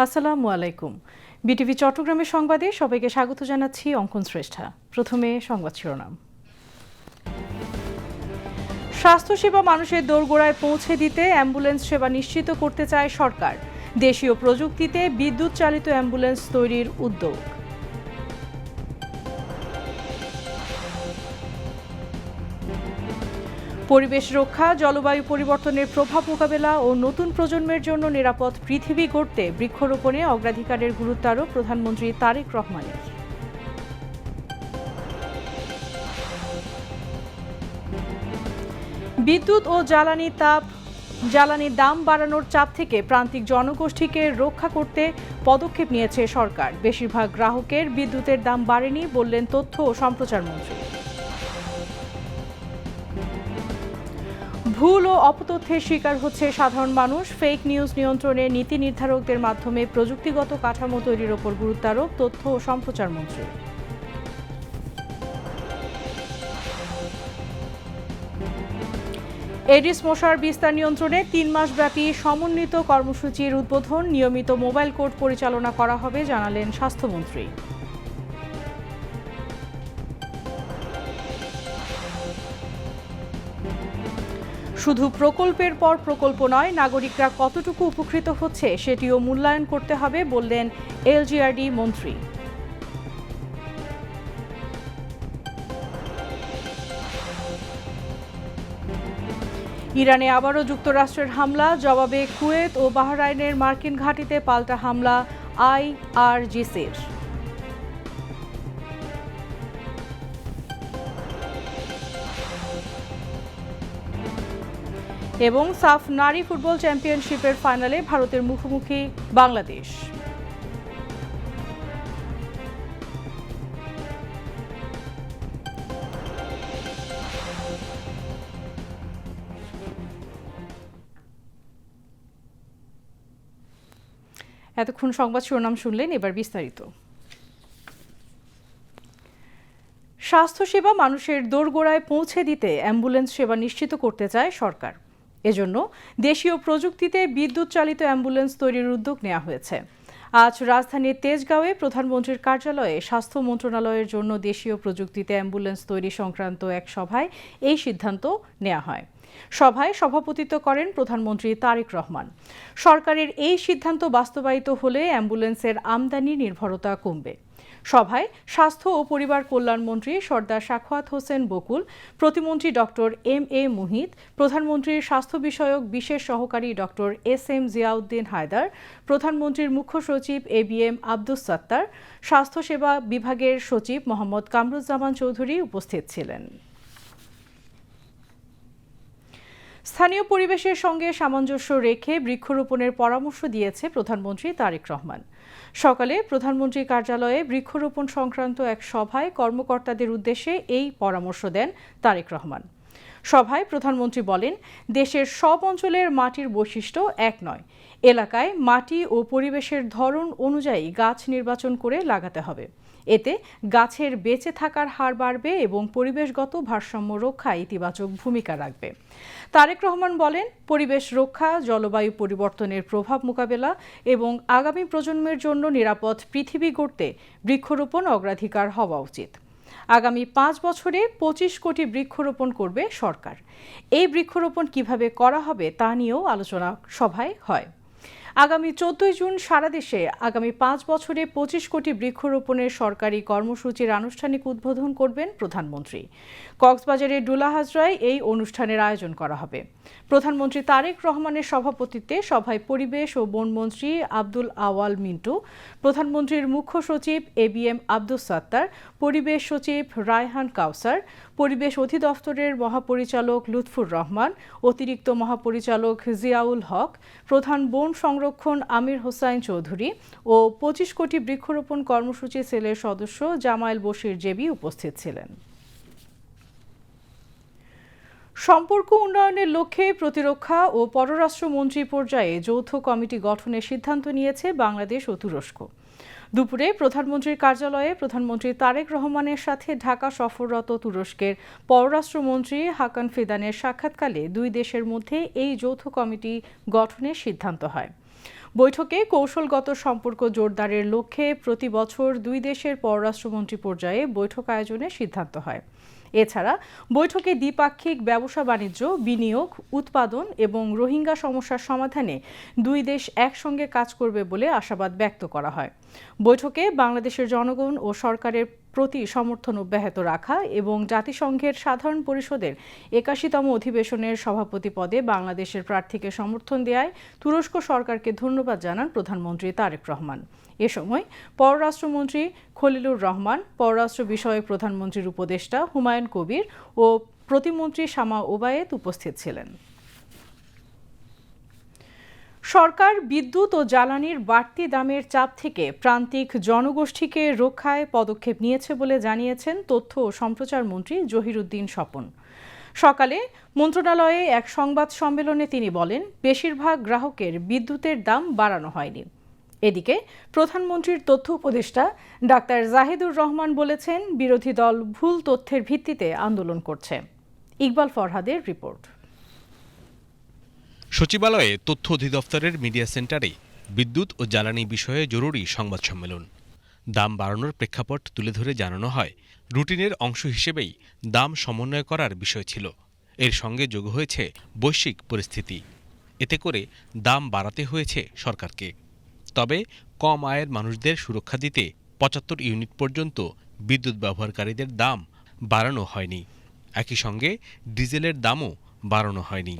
আসসালামু আলাইকুম। বিটিভি চট্টগ্রামের সংবাদে সবাইকে স্বাগত জানাচ্ছি অঙ্কন শ্রেষ্ঠা। প্রথমে সংবাদ শিরোনাম। স্বাস্থ্যসেবা মানুষের দোরগোড়ায় পৌঁছে দিতে অ্যাম্বুলেন্স সেবা নিশ্চিত করতে চায় সরকার। দেশীয় প্রযুক্তিতে বিদ্যুৎ চালিত অ্যাম্বুলেন্স তৈরির উদ্যোগ। পরিবেশ রক্ষা, জলবায়ু পরিবর্তনের প্রভাব মোকাবেলা ও নতুন প্রজন্মের জন্য নিরাপদ পৃথিবী গড়তে বৃক্ষরোপণে অগ্রাধিকারের গুরুত্বারোপ প্রধানমন্ত্রী তারেক রহমানের। বিদ্যুৎ ও জ্বালানির দাম বাড়ানোর চাপ থেকে প্রান্তিক জনগোষ্ঠীকে রক্ষা করতে পদক্ষেপ নিয়েছে সরকার। বেশিরভাগ গ্রাহকের বিদ্যুতের দাম বাড়েনি বললেন তথ্য ও সম্প্রচার মন্ত্রী। ভুল ও অপতথ্যের শিকার হচ্ছে সাধারণ মানুষ। ফেক নিউজ নিয়ন্ত্রণে নীতি নির্ধারকদের মাধ্যমে প্রযুক্তিগত কাঠামো তৈরির ওপর গুরুত্বারোপ তথ্য ও সম্প্রচার মন্ত্রী। এডিস মশার বিস্তার নিয়ন্ত্রণে ৩ মাসব্যাপী সমন্বিত কর্মসূচির উদ্বোধন। নিয়মিত মোবাইল কোর্ট পরিচালনা করা হবে জানালেন স্বাস্থ্যমন্ত্রী। শুধু প্রকল্পের পর প্রকল্প নয়, নাগরিকরা কতটুকু উপকৃত হচ্ছে সেটিও মূল্যায়ন করতে হবে বললেন এলজিআরডি মন্ত্রী। ইরানে আবারও যুক্তরাষ্ট্রের হামলা, জবাবে কুয়েত ও বাহরাইনের মার্কিন ঘাঁটিতে পাল্টা হামলা আইআরজিসির। এবং সাফ নারী ফুটবল চ্যাম্পিয়নশিপের ফাইনালে ভারতের মুখোমুখি বাংলাদেশ। এতক্ষণ সংবাদ শিরোনাম শুনলেন, এবার বিস্তারিত। স্বাস্থ্যসেবা মানুষের দোরগোড়ায় পৌঁছে দিতে অ্যাম্বুলেন্স সেবা নিশ্চিত করতে চায় সরকার। এজন্য দেশীয় প্রযুক্তিতে বিদ্যুৎ চালিত অ্যাম্বুলেন্স তৈরির উদ্যোগ নেওয়া হয়েছে। আজ রাজধানীর তেজগাঁওয়ে প্রধানমন্ত্রীর কার্যালয়ে স্বাস্থ্য মন্ত্রণালয়ের জন্য দেশীয় প্রযুক্তিতে অ্যাম্বুলেন্স তৈরি সংক্রান্ত এক সভায় এই সিদ্ধান্ত নেওয়া হয়। সভায় সভাপতিত্ব করেন প্রধানমন্ত্রী তারেক রহমান। সরকারের এই সিদ্ধান্ত বাস্তবায়িত হলে অ্যাম্বুলেন্সের আমদানি নির্ভরতা কমবে। সভায় স্বাস্থ্য ও পরিবার কল্যাণ মন্ত্রী সর্দার সাখাওয়াত হোসেন বকুল, প্রতিমন্ত্রী ডক্টর এম এ মুহিত, প্রধানমন্ত্রীর স্বাস্থ্য বিষয়ক বিশেষ সহকারী doctor S M Ziauddin Haider, প্রধানমন্ত্রীর মুখ্য সচিব A B M Abdus Sattar, স্বাস্থ্যসেবা বিভাগের সচিব মোহাম্মদ কামরুজ্জামান চৌধুরী উপস্থিত ছিলেন। স্থানীয় পরিবেশের সঙ্গে সামঞ্জস্য রেখে বৃক্ষরোপণের পরামর্শ দিয়েছে প্রধানমন্ত্রী তারেক রহমান। সকালে প্রধানমন্ত্রী কার্যালয়ে বৃক্ষরোপণ সংক্রান্ত এক সভায় কর্মকর্তাদের উদ্দেশ্যে এই পরামর্শ দেন তারেক রহমান। সভায় প্রধানমন্ত্রী বলেন, দেশের সব অঞ্চলের মাটির বৈশিষ্ট্য এক নয়। এলাকায় মাটি ও পরিবেশের ধরন অনুযায়ী গাছ নির্বাচন করে লাগাতে হবে। এতে গাছের বেঁচে থাকার হার বাড়বে এবং পরিবেশগত ভারসাম্য রক্ষায় ইতিবাচক ভূমিকা রাখবে। তারেক রহমান বলেন, পরিবেশ রক্ষা, জলবায়ু পরিবর্তনের প্রভাব মোকাবেলা এবং আগামী প্রজন্মের জন্য নিরাপদ পৃথিবী গড়তে বৃক্ষরোপণ অগ্রাধিকার হওয়া উচিত। আগামী 5 বছরে 25 কোটি বৃক্ষরোপণ করবে সরকার। এই বৃক্ষরোপণ কিভাবে করা হবে তা নিয়েও আলোচনা সভায় হয়। আগামী 14 জুন সারা দেশে আগামী 5 বছরে 25 কোটি বৃক্ষরোপণের সরকারি কর্মসূচির আনুষ্ঠানিক উদ্বোধন করবেন প্রধানমন্ত্রী। কক্সবাজারের ডুলাহাজরায় এই অনুষ্ঠানের আয়োজন করা হবে। প্রধানমন্ত্রী তারেক রহমানের সভাপতিত্বে সভায় পরিবেশ ও বনমন্ত্রী আব্দুল আওয়াল মিন্টু, প্রধানমন্ত্রীর মুখ্য সচিব A B M Abdus Sattar, পরিবেশ সচিব রায়হান কাউসার, পরিবেশ অধিদপ্তরের মহাপরিচালক লুৎফুর রহমান, অতিরিক্ত মহাপরিচালক জিয়াউল হক, প্রধান বন সংরক্ষণ আমির হোসাইন চৌধুরী ও 25 কোটি বৃক্ষরোপণ কর্মসূচি সেলের সদস্য জামাইল বশির জেবি উপস্থিত ছিলেন। সম্পর্ক উন্নয়নের লক্ষ্যে প্রতিরক্ষা ও পররাষ্ট্রমন্ত্রী পর্যায়ে যৌথ কমিটি গঠনের সিদ্ধান্ত নিয়েছে বাংলাদেশ ও তুরস্ক। দুপুরে প্রধানমন্ত্রীর কার্যালয়ে প্রধানমন্ত্রী তারেক রহমানের সাথে ঢাকা সফররত তুরস্কের পররাষ্ট্রমন্ত্রী হাকান ফিদানের সাক্ষাৎকালে দুই দেশের মধ্যে এই যৌথ কমিটি গঠনের সিদ্ধান্ত হয়। বৈঠকে কৌশলগত সম্পর্ক জোরদারের লক্ষ্যে প্রতি বছর দুই দেশের পররাষ্ট্রমন্ত্রী পর্যায়ে বৈঠক আয়োজনের সিদ্ধান্ত হয়। এছাড়া বৈঠকে দ্বিপাক্ষিক ব্যবসা বাণিজ্য, বিনিয়োগ, উৎপাদন এবং রোহিঙ্গা সমস্যার সমাধানে দুই দেশ একসঙ্গে কাজ করবে বলে আশাবাদ ব্যক্ত করা হয়। বৈঠকে বাংলাদেশের জনগণ ও সরকারের প্রতি সমর্থন অব্যাহত রাখা এবং জাতিসংঘের সাধারণ পরিষদের ৮১তম অধিবেশনের সভাপতি পদে বাংলাদেশের প্রার্থীকে সমর্থন দেওয়ায় তুরস্ক সরকারকে ধন্যবাদ জানান প্রধানমন্ত্রী তারেক রহমান। এ সময় পররাষ্ট্রমন্ত্রী খলিলুর রহমান, পররাষ্ট্র বিষয়ক প্রধানমন্ত্রীর উপদেষ্টা হুমায়ুন কবির ও প্রতিমন্ত্রী শামা ওবায়েদ উপস্থিত ছিলেন। সরকার বিদ্যুৎ ও জ্বালানির বাড়তি দামের চাপ থেকে প্রান্তিক জনগোষ্ঠীকে রক্ষায় পদক্ষেপ নিয়েছে বলে জানিয়েছেন তথ্য ও সম্প্রচার মন্ত্রী জহিরুদ্দিন স্বপন। সকালে মন্ত্রণালয়ে এক সংবাদ সম্মেলনে তিনি বলেন, বেশিরভাগ গ্রাহকের বিদ্যুতের দাম বাড়ানো হয়নি। এদিকে প্রধানমন্ত্রীর তথ্য উপদেষ্টা ডাক্তার জাহিদুর রহমান বলেছেন, বিরোধী দল ভুল তথ্যের ভিত্তিতে আন্দোলন করছে। ইকবাল ফরহাদের রিপোর্ট। সচিবালয়ে তথ্য অধিদপ্তরের মিডিয়া সেন্টারে বিদ্যুৎ ও জ্বালানি বিষয়ে জরুরি সংবাদ সম্মেলন। দাম বাড়ানোর প্রেক্ষাপট তুলে ধরে জানানো হয়, রুটিনের অংশ হিসেবেই দাম সমন্বয় করার বিষয় ছিল। এর সঙ্গে যোগ হয়েছে বৈশ্বিক পরিস্থিতি। এতে করে দাম বাড়াতে হয়েছে সরকারকে। তবে কম আয়ের মানুষদের সুরক্ষা দিতে ৭৫ ইউনিট পর্যন্ত বিদ্যুৎ ব্যবহারকারীদের দাম বাড়ানো হয়নি। একই সঙ্গে ডিজেলের দামও বাড়ানো হয়নি,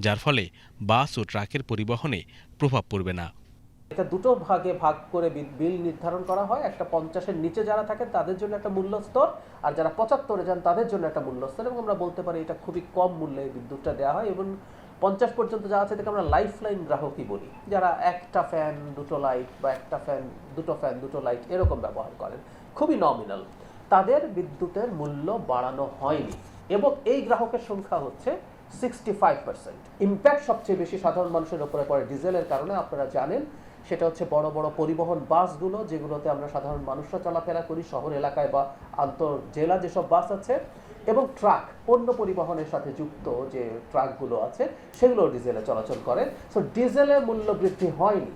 যার ফলে বাস ও ট্রাকের পরিবহনে প্রভাব পড়বে না। এটা দুটো ভাগে ভাগ করে বিল নির্ধারণ করা হয়। একটা 50-এর নিচে যারা থাকেন তাদের জন্য একটা মূল্য স্তর, আর যারা 75-এ যান তাদের জন্য একটা মূল্য স্তর, এবং আমরা বলতে পারি এটা খুবই কম মূল্যে বিদ্যুৎটা দেওয়া হয়। এবং 50 পর্যন্ত যা আছে এটাকে আমরা লাইফলাইন গ্রাহকই বলি, যারা একটা ফ্যান দুটো লাইট বা একটা ফ্যান দুটো লাইট এরকম ব্যবহার করেন, খুবই নমিনাল, তাদের বিদ্যুতের মূল্য বাড়ানো হয়নি। এবং এই গ্রাহকের সংখ্যা হচ্ছে 65%। ইম্প্যাক্ট সবচেয়ে বেশি সাধারণ মানুষের উপরে পড়ে ডিজেলের কারণে। আপনারা জানেন সেটা হচ্ছে বড় বড় পরিবহন বাসগুলো, যেগুলোতে আমরা সাধারণ মানুষরা চলাফেরা করি শহর এলাকায় বা আন্তর জেলা যেসব বাস আছে, এবং ট্রাক, পণ্য পরিবহনের সাথে যুক্ত যে ট্রাকগুলো আছে সেগুলো ডিজেলে চলাচল করে। সো ডিজেলের মূল্য বৃদ্ধি হয়নি।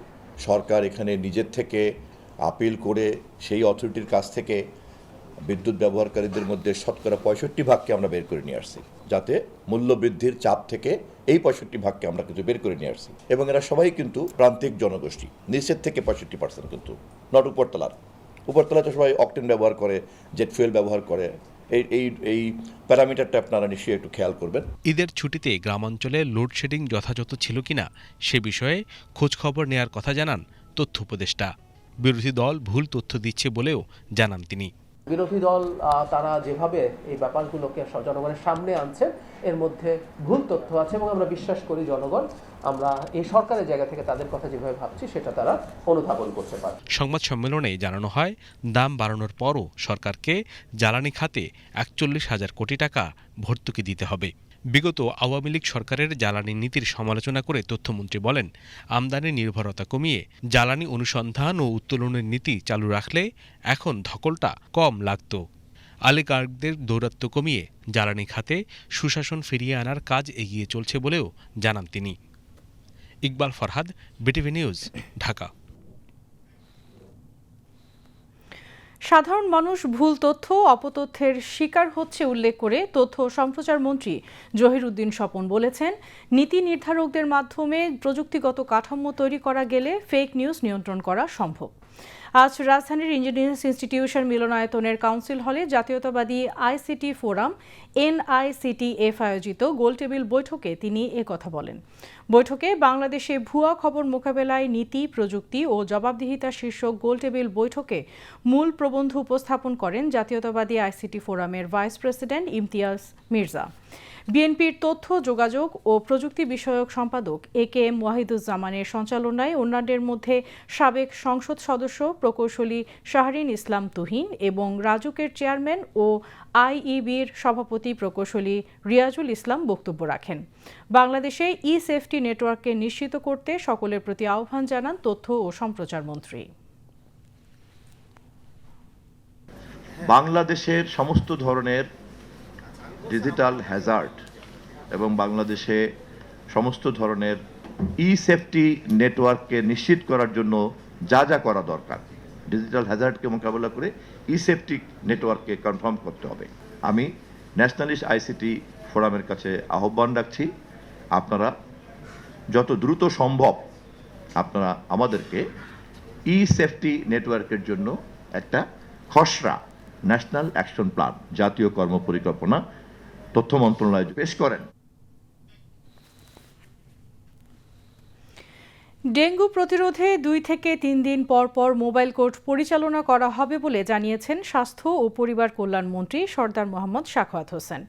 সরকার এখানে নিজের থেকে আপিল করে সেই অথরিটির কাছ থেকে বিদ্যুৎ ব্যবহারকারীদের মধ্যে শতকরা 65% আমরা বের করে নিয়ে আসছি, যাতে মূল্য বৃদ্ধির চাপ থেকে এই 65% আমরা কিন্তু বের করে নিয়ে আসছি। এবং এরা সবাই কিন্তু প্রান্তিক জনগোষ্ঠী, নিচের থেকে 65% কিন্তু নট উপরতলাতে সবাই অকটেন ব্যবহার করে, জেট ফুয়েল ব্যবহার করে। এই প্যারামিটারটা আপনারা নিশ্চয়ই একটু খেয়াল করবেন। ঈদের ছুটিতে গ্রামাঞ্চলে লোডশেডিং যথাযথ ছিল কিনা সে বিষয়ে খোঁজখবর নেয়ার কথা জানান তথ্য উপদেষ্টা। বিরোধী দল ভুল তথ্য দিচ্ছে বলেও জানান তিনি। বিরোধী দল তারা যেভাবে এই ব্যাপারগুলোকে জনগণের সামনে আনছে, এর মধ্যে ভুল তথ্য আছে, এবং আমরা বিশ্বাস করি জনগণ, আমরা এই সরকারের জায়গা থেকে তাদের কথা যেভাবে ভাবছি সেটা তারা অনুধাবন করতে পারে। সংবাদ সম্মেলনে জানানো হয়, দাম বাড়ানোর পরও সরকারকে জ্বালানি খাতে ৪১,০০০ কোটি টাকা ভর্তুকি দিতে হবে। বিগত আওয়ামী লীগ সরকারের জ্বালানি নীতির সমালোচনা করে তথ্যমন্ত্রী বলেন, আমদানি নির্ভরতা কমিয়ে জ্বালানি অনুসন্ধান ও উত্তোলনের নীতি চালু রাখলে এখন ধকলটা কম লাগত। অলিগার্কদের দৌরাত্ম্য কমিয়ে জ্বালানি খাতে সুশাসন ফিরিয়ে আনার কাজ এগিয়ে চলছে বলেও জানান তিনি। Iqbal Farhad, BTV news, Dhaka. সাধারণ মানুষ ভুল তথ্য অপতথ্যের শিকার হচ্ছে উল্লেখ করে তথ্য ও সম্প্রচার মন্ত্রী জহিরুদ্দিন স্বপন বলেছেন, নীতি নির্ধারকদের মাধ্যমে প্রযুক্তিগত কাঠামো তৈরি করা গেলে ফেক নিউজ নিয়ন্ত্রণ করা সম্ভব। আজ রাজধানীর ইঞ্জিনিয়ারিং ইনস্টিটিউশন মিলনায়তনের কাউন্সিল হলে জাতীয়তাবাদী আইসিটি ফোরাম NICTF আয়োজিত গোলটেবিল বৈঠকে তিনি একথা বলেন। বৈঠকে বাংলাদেশে ভুয়া খবর মোকাবেলায় নীতি, প্রযুক্তি ও জবাবদিহিতা শীর্ষক গোলটেবিল বৈঠকে মূল প্রবন্ধ উপস্থাপন করেন জাতীয়তাবাদী আইসিটি ফোরামের ভাইস প্রেসিডেন্ট ইমতিয়াজ মির্জা। বিএনপির তথ্য, যোগাযোগ ও প্রযুক্তি বিষয়ক সম্পাদক AKM ওয়াহিদুজ্জামানের সঞ্চালনায় অন্যান্যের মধ্যে সাবেক সংসদ সদস্য প্রকৌশলী শাহরিন ইসলাম তুহিন এবং রাজুকের চেয়ারম্যান ও IEBর সভাপতি প্রকৌশলী রিয়াজুল ইসলাম বক্তব্য রাখেন। বাংলাদেশে ই-সেফটি নেটওয়ার্ককে নিশ্চিত করতে সকলের প্রতি আহ্বান জানান তথ্য ও সম্প্রচার মন্ত্রী। বাংলাদেশের সমস্ত ধরনের ডিজিটাল হ্যাজার্ড এবং বাংলাদেশে সমস্ত ধরনের সেফটি নেটওয়ার্ককে নিশ্চিত করার জন্য যা যা করা দরকার, ডিজিটাল হ্যাজার্ডকে মোকাবেলা করে সেফটি নেটওয়ার্ককে কনফার্ম করতে হবে। আমি ন্যাশনালিস্ট আইসিটি ফোরামের কাছে আহ্বান রাখছি, আপনারা যত দ্রুত সম্ভব আপনারা আমাদেরকে সেফটি নেটওয়ার্কের জন্য একটা খসড়া ন্যাশনাল অ্যাকশন প্ল্যান, জাতীয় কর্ম পরিকল্পনা তথ্য মন্ত্রণালয়ে পেশ করেন। ডেঙ্গু প্রতিরোধে 2 থেকে 3 দিন পর পর মোবাইল কোর্ট পরিচালনা করা হবে বলে জানিয়েছেন স্বাস্থ্য ও পরিবার কল্যাণ মন্ত্রী সরদার মোহাম্মদ সাখাওয়াত হোসেন।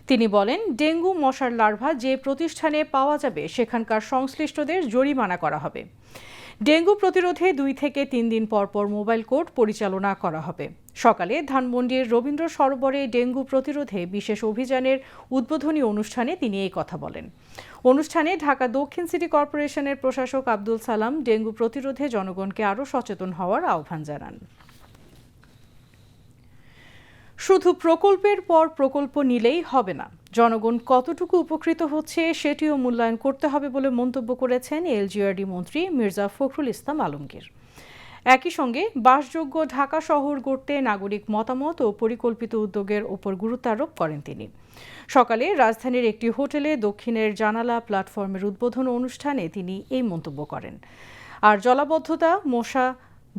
তিনি বলেন, ডেঙ্গু মশার লার্ভা যে প্রতিষ্ঠানে পাওয়া যাবে সেখানকার সংশ্লিষ্টদের জরিমানা করা হবে। ডেঙ্গু প্রতিরোধে 2 থেকে 3 দিন পর পর মোবাইল কোর্ট পরিচালনা করা হবে। সকালে ধানমন্ডির রবীন্দ্র সরোবরে ডেঙ্গু প্রতিরোধে বিশেষ অভিযানের উদ্বোধনী অনুষ্ঠানে তিনি এই কথা বলেন। অনুষ্ঠানে ঢাকা দক্ষিণ সিটি কর্পোরেশনের প্রশাসক আব্দুল সালাম ডেঙ্গু প্রতিরোধে জনগণকে আরও সচেতন হওয়ার আহ্বান জানান। শুধু প্রকল্পের পর প্রকল্প নিলেই হবে না, জনগণ কতটুকু উপকৃত হচ্ছে সেটিও মূল্যায়ন করতে হবে বলে মন্তব্য করেছেন এলজিআরডি মন্ত্রী মির্জা ফখরুল ইসলাম আলমগীর। একই সঙ্গে বাসযোগ্য ঢাকা শহর গড়তে নাগরিক মতামত ও পরিকল্পিত উদ্যোগের ওপর গুরুত্ব আরোপ করেন তিনি। সকালে রাজধানীর একটি হোটেলে দক্ষিণের জানালা প্ল্যাটফর্মের উদ্বোধন অনুষ্ঠানে তিনি এই মন্তব্য করেন। আর জলাবদ্ধতা, মশা,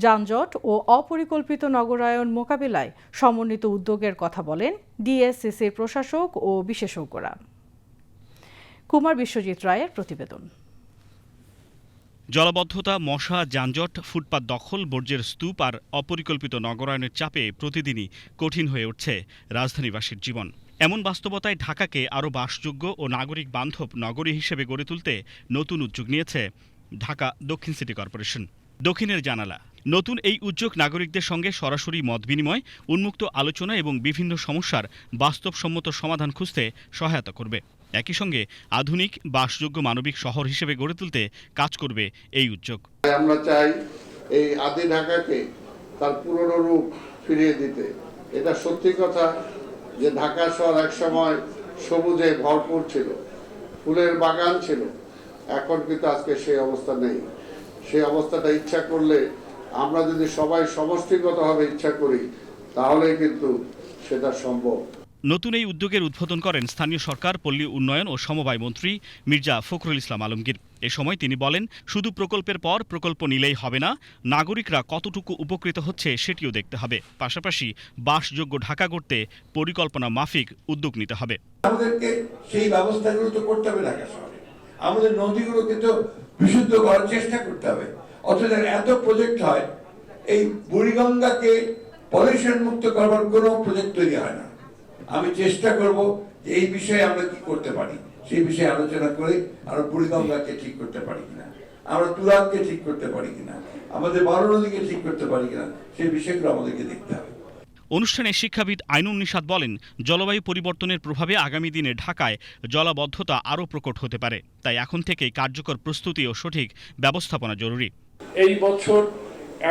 যানজট ও অপরিকল্পিত নগরায়ন মোকাবিলায় সমন্বিত উদ্যোগের কথা বলেন ডিএসসিসির প্রশাসক ও বিশেষজ্ঞরা। কুমার বিশ্বজিৎ রায়ের প্রতিবেদন। জলাবদ্ধতা, মশা, যানজট, ফুটপাত দখল, বর্জ্যের স্তূপ আর অপরিকল্পিত নগরায়নের চাপে প্রতিদিনই কঠিন হয়ে উঠছে রাজধানীবাসীর জীবন। এমন বাস্তবতায় ঢাকাকে আরও বাসযোগ্য ও নাগরিক বান্ধব নগরী হিসেবে গড়ে তুলতে নতুন উদ্যোগ নিয়েছে ঢাকা দক্ষিণ সিটি কর্পোরেশন। দক্ষিণের জানালা নতুন এই উদ্যোগ নাগরিকদের সঙ্গে সরাসরি মত বিনিময়, উন্মুক্ত আলোচনা এবং বিভিন্ন সমস্যার বাস্তবসম্মত সমাধান খুঁজতে সহায়তা করবে। একই সঙ্গে আধুনিক বাসযোগ্য মানবিক শহর হিসেবে গড়ে তুলতে কাজ করবে এই উদ্যোগ। আমরা চাই এই আদি ঢাকাকে তার পুরনো রূপ ফিরিয়ে দিতে। এটা সত্যি কথা যে ঢাকা শহর এক সময় সবুজে ভরপুর ছিল, ফুলের বাগান ছিল, এখন কিন্তু আজকে সেই অবস্থা নেই। সেই অবস্থাটা ইচ্ছা করলে, আমরা যদি সবাই সমষ্টিগতভাবে ইচ্ছা করি, তাহলে কিন্তু সেটা সম্ভব। নতুন এই উদ্যোগের উদ্বোধন করেন স্থানীয় সরকার, পল্লী উন্নয়ন ও সমবায় মন্ত্রী মির্জা ফখরুল ইসলাম আলমগীর। এ সময় তিনি বলেন, শুধু প্রকল্পের পর প্রকল্প নিলেই হবে না, নাগরিকরা কতটুকু উপকৃত হচ্ছে সেটিও দেখতে হবে। পাশাপাশি বাসযোগ্য ঢাকা গড়তে পরিকল্পনা মাফিক উদ্যোগ নিতে হবে। আমাদেরকে সেই ব্যবস্থাগুলো তো করতে হবে ঢাকা শহরে। আমাদের নদীগুলোকে তো বিশুদ্ধ করার চেষ্টা করতে হবে। অথচ এত প্রজেক্ট হয়, এই বুড়িগঙ্গাকে পলিউশন মুক্ত করবার কোনো প্রজেক্ট তৈরি হয় না। আমি চেষ্টা করব যে এই বিষয়ে আমরা কি করতে পারি, সেই বিষয়ে আলোচনা করে আমরা বুড়িগঙ্গাকে ঠিক করতে পারি কিনা, আমরা তুরাগকে ঠিক করতে পারি কিনা, আমাদের বড় নদীকে ঠিক করতে পারি কিনা, সেই বিষয়গুলো আমাদেরকে দেখতে হবে। অনুষ্ঠানে শিক্ষাবিদ আইনুন নিশাত বলেন, জলবায়ু পরিবর্তনের প্রভাবে আগামী দিনে ঢাকায় জলাবদ্ধতা আরও প্রকট হতে পারে। তাই এখন থেকেই কার্যকর প্রস্তুতি ও সঠিক ব্যবস্থাপনা জরুরি। এই বছর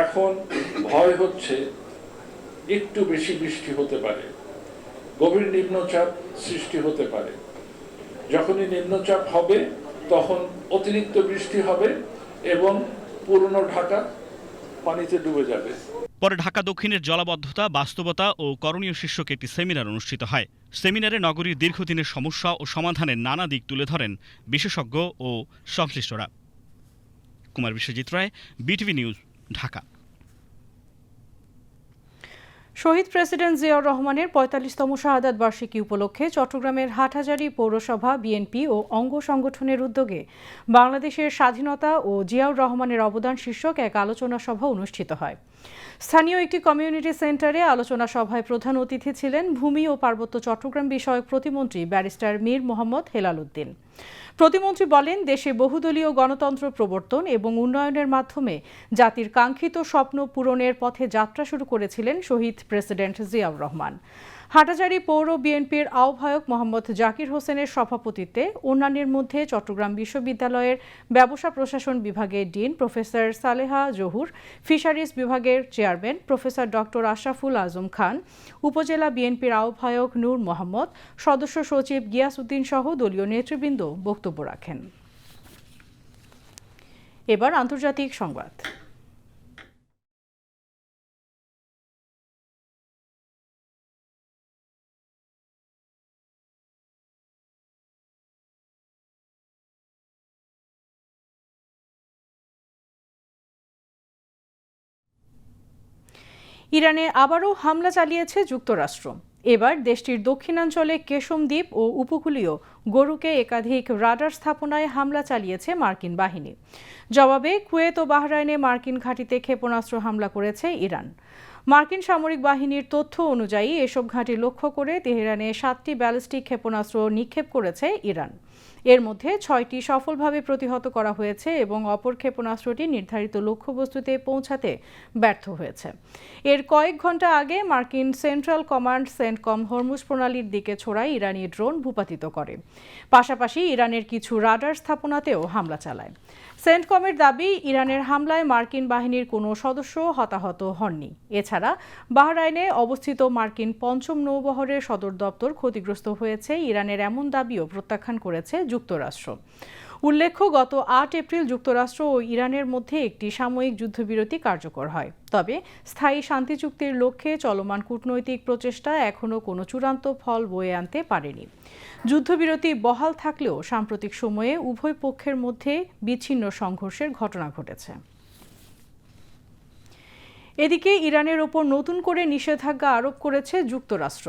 এখন ভয় হচ্ছে একটু বেশি বৃষ্টি হতে পারে, গভীর নিম্নচাপ সৃষ্টি হতে পারে। যখনই নিম্নচাপ হবে তখন অতিরিক্ত বৃষ্টি হবে এবং পুরনো ঢাকা পানিতে ডুবে যাবে। পরে ঢাকা দক্ষিণের জলাবদ্ধতা, বাস্তবতা ও করণীয় শীর্ষক একটি সেমিনার অনুষ্ঠিত হয়। সেমিনারে নগরীর দীর্ঘদিনের সমস্যা ও সমাধানের নানা দিক তুলে ধরেন বিশেষজ্ঞ ও সংশ্লিষ্টরা। কুমার বিশ্বজিৎ রায়, বিটিভি নিউজ, ঢাকা। শহীদ প্রেসিডেন্ট জিয়াউর রহমানের ৪৫তম শাহাদাত বার্ষিকী উপলক্ষে চট্টগ্রামের হাটহাজারী পৌরসভা, বিএনপি ও অঙ্গ সংগঠনের উদ্যোগে বাংলাদেশের স্বাধীনতা ও জিয়াউর রহমানের অবদান শীর্ষক এক আলোচনা সভা অনুষ্ঠিত হয়। স্থানীয় একটি কমিউনিটি সেন্টারে আলোচনা সভায় প্রধান অতিথি ছিলেন ভূমি ও পার্বত্য চট্টগ্রাম বিষয়ক প্রতিমন্ত্রী ব্যারিস্টার মীর মোহাম্মদ হেলাল উদ্দিন। প্রতিমন্ত্রী বলেন, দেশে বহুদলীয় গণতন্ত্র প্রবর্তন এবং উন্নয়নের মাধ্যমে জাতির কাঙ্ক্ষিত স্বপ্ন পূরণের পথে যাত্রা শুরু করেছিলেন শহীদ প্রেসিডেন্ট জিয়াউর রহমান। হাটহাজারী পৌর বিএনপির আহ্বায়ক মোহাম্মদ জাকির হোসেনের সভাপতিত্বে অন্যান্যের মধ্যে চট্টগ্রাম বিশ্ববিদ্যালয়ের ব্যবসা প্রশাসন বিভাগের dean professor Saleha Zahur, fisheries বিভাগের chairman professor doctor Ashraful Azam Khan, উপজেলা বিএনপির আহ্বায়ক নূর মোহাম্মদ, সদস্য সচিব গিয়াস উদ্দিন সহ দলীয় নেতৃবৃন্দ বক্তব্য রাখেন। এবার আন্তর্জাতিক সংবাদ। ইরানে আবারও হামলা চালিয়েছে যুক্তরাষ্ট্র। এবার দেশটির দক্ষিণাঞ্চলে কেশম দ্বীপ ও উপকূলীয় গরুকে একাধিক রাডার স্থাপনায় হামলা চালিয়েছে মার্কিন বাহিনী। জবাবে কুয়েত ও বাহরাইনে মার্কিন ঘাঁটিতে ক্ষেপণাস্ত্র হামলা করেছে ইরান। মার্কিন সামরিক বাহিনীর তথ্য অনুযায়ী এসব ঘাঁটি লক্ষ্য করে তেহরানে 7টি ব্যালিস্টিক ক্ষেপণাস্ত্র নিক্ষেপ করেছে ইরান। এর মধ্যে 6টি সফলভাবে প্রতিহত করা হয়েছে এবং অপর ক্ষেপণাস্ত্রটি নির্ধারিত লক্ষ্যবস্তুতে পৌঁছাতে ব্যর্থ হয়েছে। এর কয়েক ঘন্টা আগে মার্কিন সেন্ট্রাল কমান্ড সেন্টকম হরমুজ প্রণালীর দিকে ছোড়ায় ইরানি ড্রোন ভূপাতিত করে। পাশাপাশি ইরানের কিছু রাডার স্থাপনাতেও হামলা চালায়। সেন্টকমের দাবি, ইরানের হামলায় মার্কিন বাহিনীর কোনো সদস্য হতাহত হননি। এছাড়া বাহরাইনে অবস্থিত মার্কিন 5ম নৌবহরের সদর দপ্তর ক্ষতিগ্রস্ত হয়েছে। ইরানের এমন দাবিও প্রত্যাখ্যান করেছে যুক্তরাষ্ট্র। উল্লেখ্য, গত 8 এপ্রিল যুক্তরাষ্ট্র ও ইরানের মধ্যে একটি সাময়িক যুদ্ধবিরতি কার্যকর হয়। তবে স্থায়ী শান্তি চুক্তির লক্ষ্যে চলমান কূটনৈতিক প্রচেষ্টা এখনও কোনো চূড়ান্ত ফল বয়ে আনতে পারেনি। যুদ্ধবিরতি বহাল থাকলেও সাম্প্রতিক সময়ে উভয় পক্ষের মধ্যে বিচ্ছিন্ন সংঘর্ষের ঘটনা ঘটেছে। এদিকে ইরানের ওপর নতুন করে নিষেধাজ্ঞা আরোপ করেছে যুক্তরাষ্ট্র।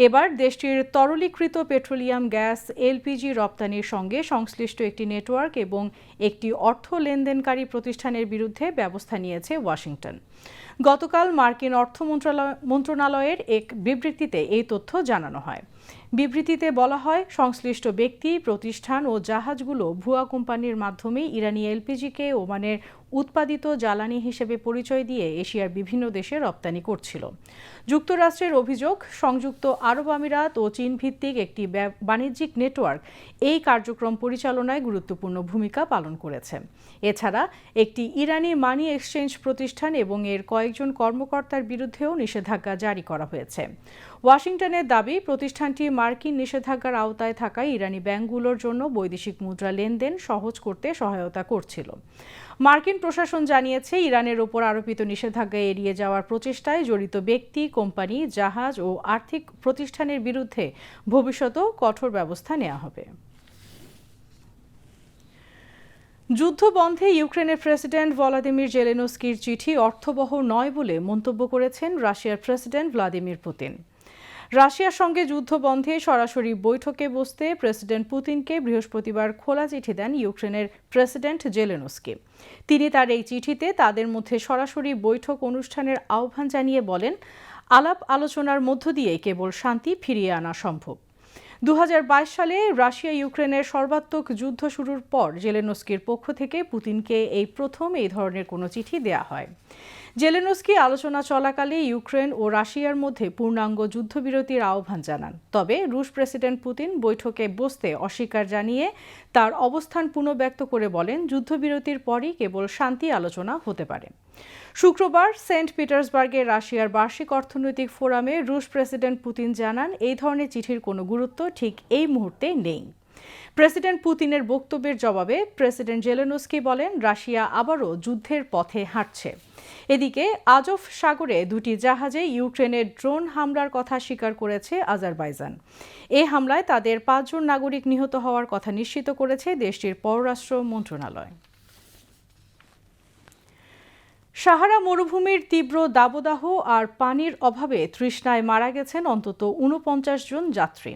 এবার দেশটির তরলীকৃত পেট্রোলিয়াম গ্যাস এলপিজি রপ্তানির সঙ্গে সংশ্লিষ্ট একটি নেটওয়ার্ক এবং একটি অর্থ লেনদেনকারী প্রতিষ্ঠানের বিরুদ্ধে ব্যবস্থা নিয়েছে ওয়াশিংটন। গতকাল মার্কিন অর্থ মন্ত্রণালয়ের এক বিবৃতিতে এই তথ্য জানানো হয়। বিবৃতিতে বলা হয়, সংশ্লিষ্ট ব্যক্তি, প্রতিষ্ঠান ও জাহাজগুলো ভুয়া কোম্পানির মাধ্যমে ইরানি এলপিজিকে ওমানের উৎপাদিত জ্বালানি হিসেবে পরিচয় দিয়ে এশিয়ার বিভিন্ন দেশে রপ্তানি করছিল। যুক্তরাষ্ট্রের অভিযোগ, সংযুক্ত আরব আমিরাত ও চীন ভিত্তিক একটি বাণিজ্যিক নেটওয়ার্ক এই কার্যক্রম পরিচালনায় গুরুত্বপূর্ণ ভূমিকা পালন করেছে। এছাড়া একটি ইরানি মানি এক্সচেঞ্জ প্রতিষ্ঠান এবং এর কয়েকজন কর্মকর্তার বিরুদ্ধেও নিষেধাজ্ঞা জারি করা হয়েছে। ওয়াশিংটনের দাবি, প্রতিষ্ঠানটি মার্কিন নিষেধাজ্ঞার আওতায় থাকায় ইরানি ব্যাংকগুলোর জন্য বৈদেশিক মুদ্রা লেনদেন সহজ করতে সহায়তা করছিল। মার্কিন প্রশাসন জানিয়েছে, ইরানের ওপর আরোপিত নিষেধাজ্ঞা এড়িয়ে যাওয়ার প্রচেষ্টায় জড়িত ব্যক্তি, কোম্পানি, জাহাজ ও আর্থিক প্রতিষ্ঠানের বিরুদ্ধে ভবিষ্যতেও কঠোর ব্যবস্থা নেওয়া হবে। যুদ্ধ বন্ধে ইউক্রেনের প্রেসিডেন্ট ভলোদিমির জেলেনস্কির চিঠি অর্থবহ নয় বলে মন্তব্য করেছেন রাশিয়ার প্রেসিডেন্ট ভ্লাদিমির পুতিন। রাশিয়ার সঙ্গে যুদ্ধ বন্ধে সরাসরি বৈঠকে বসতে প্রেসিডেন্ট পুতিনকে বৃহস্পতিবার খোলা চিঠি দেন ইউক্রেনের প্রেসিডেন্ট জেলেনস্কি। তিনি তার এই চিঠিতে তাদের মধ্যে সরাসরি বৈঠক অনুষ্ঠানের আহ্বান জানিয়ে বলেন, আলাপ আলোচনার মধ্য দিয়ে কেবল শান্তি ফিরিয়ে আনা সম্ভব। 2022 সালে রাশিয়া ইউক্রেনের সর্বাত্মক যুদ্ধ শুরুর পর জেলেনস্কির পক্ষ থেকে পুতিনকে এই প্রথম এই ধরনের কোনো চিঠি দেয়া হয়। জেলেনস্কি আলোচনা চলাকালে ইউক্রেন ও রাশিয়ার মধ্যে পূর্ণাঙ্গ যুদ্ধবিরতির আহ্বান জানান। তবে রুশ প্রেসিডেন্ট পুতিন বৈঠকে বসতে অস্বীকার জানিয়ে তার অবস্থান পুনর্ব্যক্ত করে বলেন, যুদ্ধবিরতির পরই কেবল শান্তি আলোচনা হতে পারে। শুক্রবার সেন্ট পিটার্সবার্গে রাশিয়ার বার্ষিক অর্থনৈতিক ফোরামে রুশ প্রেসিডেন্ট পুতিন জানান, এই ধরনের চিঠির কোনো গুরুত্ব ঠিক এই মুহূর্তে নেই। প্রেসিডেন্ট পুতিনের বক্তব্যের জবাবে প্রেসিডেন্ট জেলেনস্কি বলেন, রাশিয়া আবারও যুদ্ধের পথে হাঁটছে। এদিকে আজভ সাগরে 2টি জাহাজে ইউক্রেনের ড্রোন হামলার কথা স্বীকার করেছে আজারবাইজান। এই হামলায় তাদের 5 জন নাগরিক নিহত হওয়ার কথা নিশ্চিত করেছে দেশটির পররাষ্ট্র মন্ত্রণালয়। সাহারা মরুভূমির তীব্র দাবদাহ আর পানির অভাবে তৃষ্ণায় মারা গেছেন অন্তত 49 জন যাত্রী।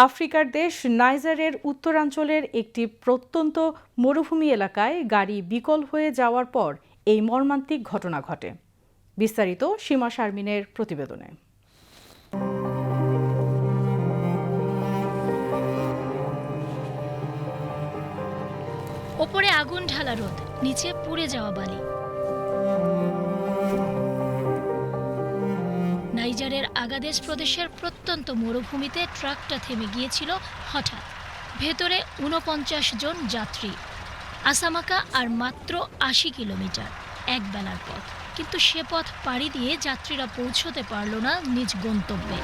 আফ্রিকার দেশ নাইজারের উত্তরাঞ্চলের একটি প্রত্যন্ত মরুভূমি এলাকায় গাড়ি বিকল হয়ে যাওয়ার পর এই মর্মান্তিক ঘটনা ঘটে। বিস্তারিত সীমা শারমিনের প্রতিবেদনে। ওপরে আগুন ঢালা রোদ, নিচে পুড়ে যাওয়া বালি। নাইজারের আগাদেশ প্রদেশের প্রত্যন্ত মরুভূমিতে ট্রাকটা থেমে গিয়েছিল হঠাৎ। ভেতরে 49 জন যাত্রী। আসামাকা আর মাত্র 80 কিলোমিটার, এক বেলার পথ। কিন্তু সে পথ পাড়ি দিয়ে যাত্রীরা পৌঁছতে পারল না নিজ গন্তব্যে।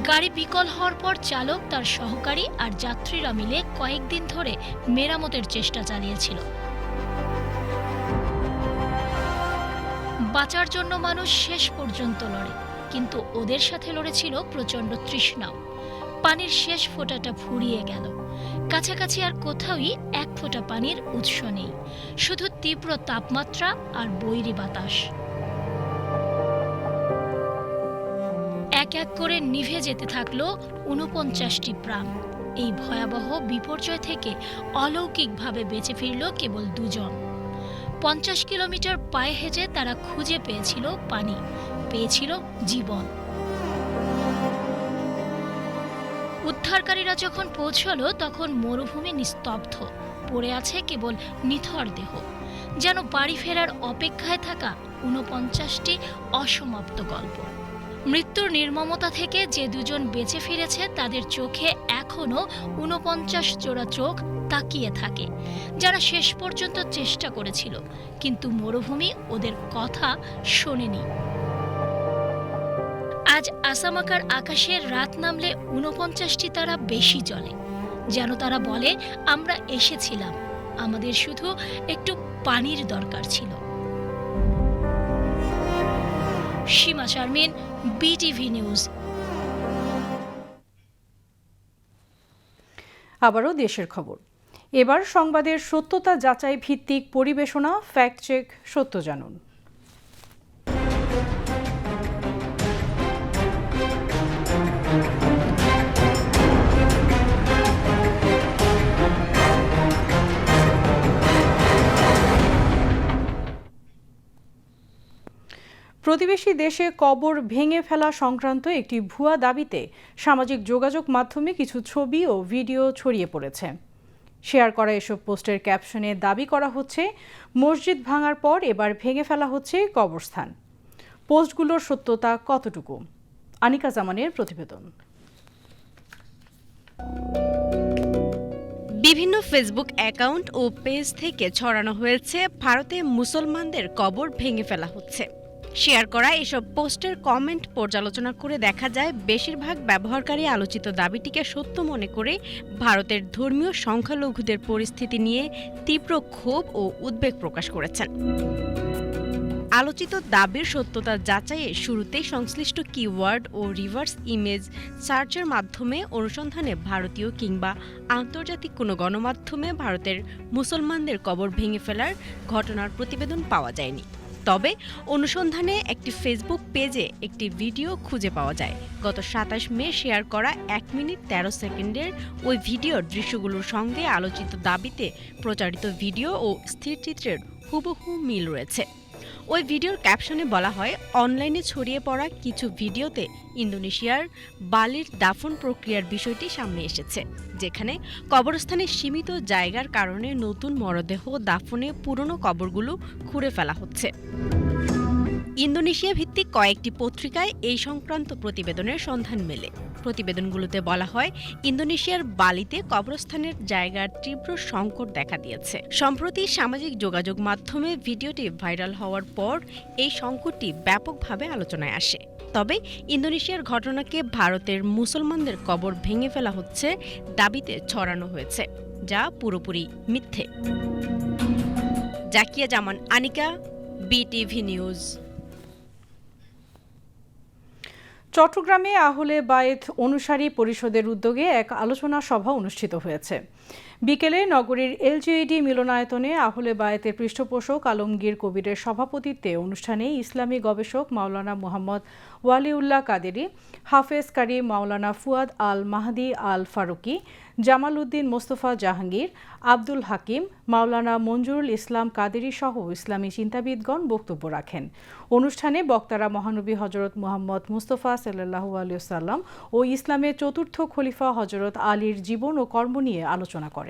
গাড়ি বিকল হওয়ার পর চালক, তার সহকারী আর যাত্রীরা মিলে কয়েকদিন ধরে মেরামতের চেষ্টা চালিয়েছিল। বাঁচার জন্য মানুষ শেষ পর্যন্ত লড়ে, কিন্তু ওদের সাথে লড়েছিল প্রচণ্ড তৃষ্ণাও। পানির শেষ ফোঁটাটা ফুরিয়ে গেল। কাছাকাছি আর কোথাওই এক ফোঁটা পানির উৎস নেই, শুধু তীব্র তাপমাত্রা আর বৈরী বাতাস। এক এক করে নিভে যেতে থাকলো ৪৯টি প্রাণ। এই ভয়াবহ বিপর্যয় থেকে অলৌকিকভাবে বেঁচে ফিরল কেবল 2 জন। 50 কিলোমিটার পায়ে হেঁটে তারা খুঁজে পেয়েছিল পানি, পেয়েছিল জীবন। উদ্ধারকারীরা যখন পৌঁছলো তখন মরুভূমি নিস্তব্ধ, পড়ে আছে কেবল নিথর দেহ, যেন বাড়ি ফেরার অপেক্ষায় থাকা ৪৯টি অসমাপ্ত গল্প। মৃত্যুর নির্মমতা থেকে যে 2 জন বেঁচে ফিরেছে তাদের চোখে এখনো ৪৯ জোড়া চোখ তাকিয়ে থাকে, যারা শেষ পর্যন্ত চেষ্টা করেছিল, কিন্তু মরুভূমি ওদের কথা শোনেনি। আজ আসামাকার আকাশে রাত নামলে ৪৯টি তারা বেশি জ্বলে, যেন তারা বলে, আমরা এসেছিলাম, আমাদের শুধু একটু পানির দরকার ছিল। সীমা শারমিন, বিটিভি নিউজ। আবারও দেশের খবর। এবার সংবাদের সত্যতা যাচাই ভিত্তিক পরিবেশনা, ফ্যাক্ট চেক, সত্য জানুন। প্রতিবেশী দেশে কবর ভেঙে ফেলা সংক্রান্ত একটি ভুয়া দাবিতে সামাজিক যোগাযোগ মাধ্যমে কিছু ছবি ও ভিডিও ছড়িয়ে পড়েছে। শেয়ার করা এসব পোস্টের ক্যাপশনে দাবি করা হচ্ছে, মসজিদ ভাঙার পর এবার ভেঙে ফেলা হচ্ছে কবরস্থান। পোস্টগুলোর সত্যতা কতটুকু? আনিকা জামানের প্রতিবেদন। বিভিন্ন ফেসবুক অ্যাকাউন্ট ও পেজ থেকে ছড়ানো হয়েছে ভারতে মুসলমানদের কবর ভেঙে ফেলা হচ্ছে। শেয়ার করা এসব পোস্টের কমেন্ট পর্যালোচনা করে দেখা যায় বেশিরভাগ ব্যবহারকারী আলোচিত দাবিটিকে সত্য মনে করে ভারতের ধর্মীয় সংখ্যালঘুদের পরিস্থিতি নিয়ে তীব্র ক্ষোভ ও উদ্বেগ প্রকাশ করেছেন। আলোচিত দাবির সত্যতা যাচাইয়ে শুরুতেই সংশ্লিষ্ট কিওয়ার্ড ও রিভার্স ইমেজ সার্চের মাধ্যমে অনুসন্ধানে ভারতীয় কিংবা আন্তর্জাতিক কোনো গণমাধ্যমে ভারতের মুসলমানদের কবর ভেঙে ফেলার ঘটনার প্রতিবেদন পাওয়া যায়নি। তবে অনুসন্ধানে একটি ফেসবুক পেজে একটি ভিডিও খুঁজে পাওয়া যায়। গত ২৭ মে শেয়ার করা 1 মিনিট 13 সেকেন্ডের ওই ভিডিওর দৃশ্যগুলোর সঙ্গে আলোচিত দাবিতে প্রচারিত ভিডিও ও স্থিরচিত্রের হুবহু মিল রয়েছে। ওই ভিডিওর ক্যাপশনে বলা হয়, অনলাইনে ছড়িয়ে পড়া কিছু ভিডিওতে ইন্দোনেশিয়ার বালির দাফন প্রক্রিয়ার বিষয়টি সামনে এসেছে, যেখানে কবরস্থানে সীমিত জায়গার কারণে নতুন মরদেহ দাফনে পুরনো কবরগুলো খুঁড়ে ফেলা হচ্ছে। ইন্দোনেশিয়া ভিত্তিক কয়েকটি পত্রিকায় এই সংক্রান্ত প্রতিবেদনের সন্ধান মেলে। প্রতিবেদনগুলোতে বলা হয়, ইন্দোনেশিয়ার বালিতে কবরস্থানের জায়গার তীব্র সংকট দেখা দিয়েছে। সম্প্রতি সামাজিক যোগাযোগ মাধ্যমে ভিডিওটি ভাইরাল হওয়ার পর এই সংকটটি ব্যাপকভাবে আলোচনায় আসে। তবে ইন্দোনেশিয়ার ঘটনাকে ভারতের মুসলমানদের কবর ভেঙে ফেলা হচ্ছে দাবিতে ছড়ানো হয়েছে, যা পুরোপুরি মিথ্যে। জাকিয়া জামান, আনিকা, বিটিভি নিউজ। চট্টগ্রামে আহলে বায়েত অনুসারী পরিষদের উদ্যোগে এক আলোচনা সভা অনুষ্ঠিত হয়েছে। বিকেলে নগরীর এলজিইডি মিলনায়তনে আহলে বায়েতের পৃষ্ঠপোষক আলমগীর কবিরের সভাপতিত্বে অনুষ্ঠানে ইসলামী গবেষক মাওলানা মুহাম্মদ ওয়ালিউল্লাহ কাদেরী, হাফেজ কারি মাওলানা ফুয়াদ আল মাহদি আল ফারুকি, জামাল উদ্দিন মোস্তফা জাহাঙ্গীর, আব্দুল হাকিম, মাওলানা মঞ্জুরুল ইসলাম কাদেরী সহ ইসলামী চিন্তাবিদগণ বক্তব্য রাখেন। অনুষ্ঠানে বক্তারা মহানবী হজরত মুহাম্মদ মুস্তফা সাল্লাল্লাহু আলাইহি ওয়াসাল্লাম ও ইসলামের চতুর্থ খলিফা হজরত আলীর জীবন ও কর্ম নিয়ে আলোচনা করেন।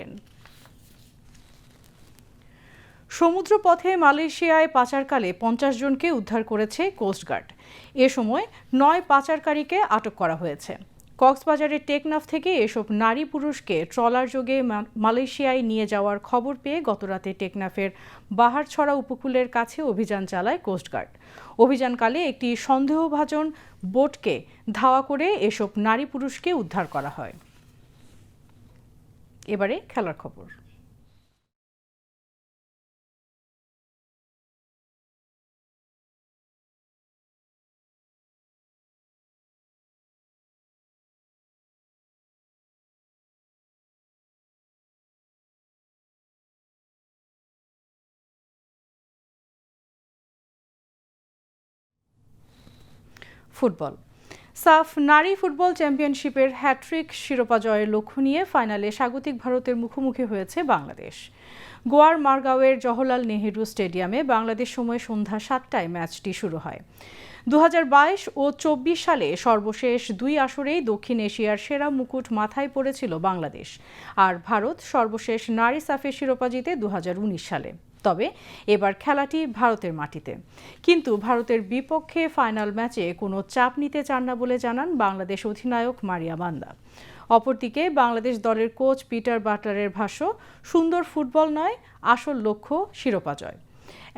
সমুদ্রপথে মালয়েশিয়ায় পাচারকালে 50 জনকে উদ্ধার করেছে কোস্টগার্ড। এ সময় 9 পাচারকারীকে আটক করা হয়েছে। কক্সবাজারের টেকনাফ থেকে এসব নারী পুরুষকে ট্রলার যোগে মালয়েশিয়ায় নিয়ে যাওয়ার খবর পেয়ে গতরাতে টেকনাফের বাহারছড়া উপকূলের কাছে অভিযান চালায় কোস্টগার্ড। অভিযানকালে একটি সন্দেহভাজন বোটকে ধাওয়া করে এসব নারী পুরুষকে উদ্ধার করা হয়। এবারে খেলার খবর। ফুটবল। সাফ নারী ফুটবল চ্যাম্পিয়নশিপের হ্যাট্রিক শিরোপা জয়ের লক্ষ্য নিয়ে ফাইনালে স্বাগতিক ভারতের মুখোমুখি হয়েছে বাংলাদেশ। গোয়ার মারগাঁওয়ের জওহরলাল নেহেরু স্টেডিয়ামে বাংলাদেশ সময় সন্ধ্যা 7টায় ম্যাচটি শুরু হয়। 2022 ও 24 সালে সর্বশেষ দুই আসরেই দক্ষিণ এশিয়ার সেরা মুকুট মাথায় পড়েছিল বাংলাদেশ, আর ভারত সর্বশেষ নারী সাফের শিরোপা জিতে 2019 সালে। তবে এবার খেলাটি ভারতের মাটিতে, কিন্তু ভারতের বিপক্ষে ফাইনাল ম্যাচে কোনো চাপ নিতে চান না বলে জানান বাংলাদেশ অধিনায়ক মারিয়া মান্দা। অপরদিকে বাংলাদেশ দলের কোচ পিটার বাটলারের ভাষ্য, সুন্দর ফুটবল নয়, আসল লক্ষ্য শিরোপা জয়।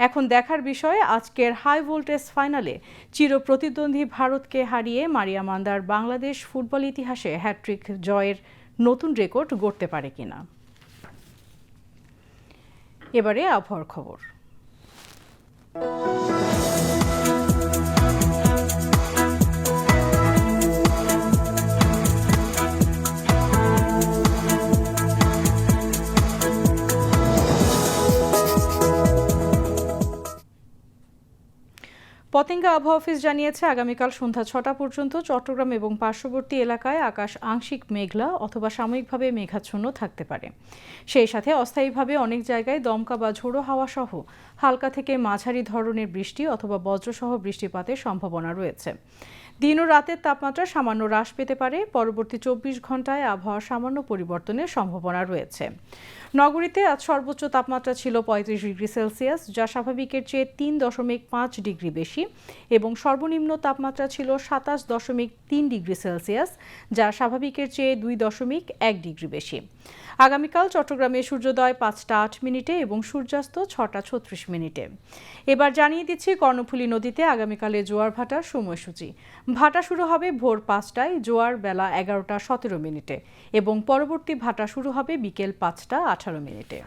এখন দেখার বিষয় আজকের হাই ভোল্টেজ ফাইনালে চিরপ্রতিদ্বন্দ্বী ভারতকে হারিয়ে মারিয়া মান্দার বাংলাদেশ ফুটবল ইতিহাসে হ্যাট্রিক জয়ের নতুন রেকর্ড গড়তে পারে কিনা। এবারে আবহাওয়ার খবর। পতেঙ্গা আবহাওয়া অফিস জানিয়েছে, আগামীকাল সন্ধ্যা 6টা পর্যন্ত চট্টগ্রাম এবং পার্শ্ববর্তী এলাকায় আকাশ আংশিক মেঘলা অথবা সাময়িকভাবে মেঘাচ্ছন্ন থাকতে পারে। সেই সাথে অস্থায়ীভাবে অনেক জায়গায় দমকা বা ঝোড়ো হাওয়া সহ হালকা থেকে মাঝারি ধরনের বৃষ্টি অথবা বজ্রসহ বৃষ্টিপাতের সম্ভাবনা রয়েছে। দিন ও রাতের তাপমাত্রা সামান্য হ্রাস পেতে পারে। পরবর্তী 24 ঘন্টায় আবহাওয়ার সামান্য পরিবর্তনের সম্ভাবনা রয়েছে। নগরীতে আজ সর্বোচ্চ তাপমাত্রা ছিল 35 ডিগ্রি সেলসিয়াস, যা স্বাভাবিকের চেয়ে 3.5 ডিগ্রি বেশি, এবং সর্বনিম্ন তাপমাত্রা ছিল 27.3 ডিগ্রি সেলসিয়াস, যা স্বাভাবিকের চেয়ে 2.1 ডিগ্রি বেশি। আগামীকাল চট্টগ্রামে সূর্যোদয় 5টা 8 মিনিটে এবং সূর্যাস্ত 6টা 36 মিনিটে। এবার জানিয়ে দিচ্ছি কর্ণফুলী নদীতে আগামীকালে জোয়ার ভাটার সময়সূচি। ভাটা শুরু হবে ভোর 5টায়, জোয়ার বেলা 11টা 17 মিনিটে এবং পরবর্তী ভাটা শুরু হবে বিকেল 5টা 18 মিনিটে।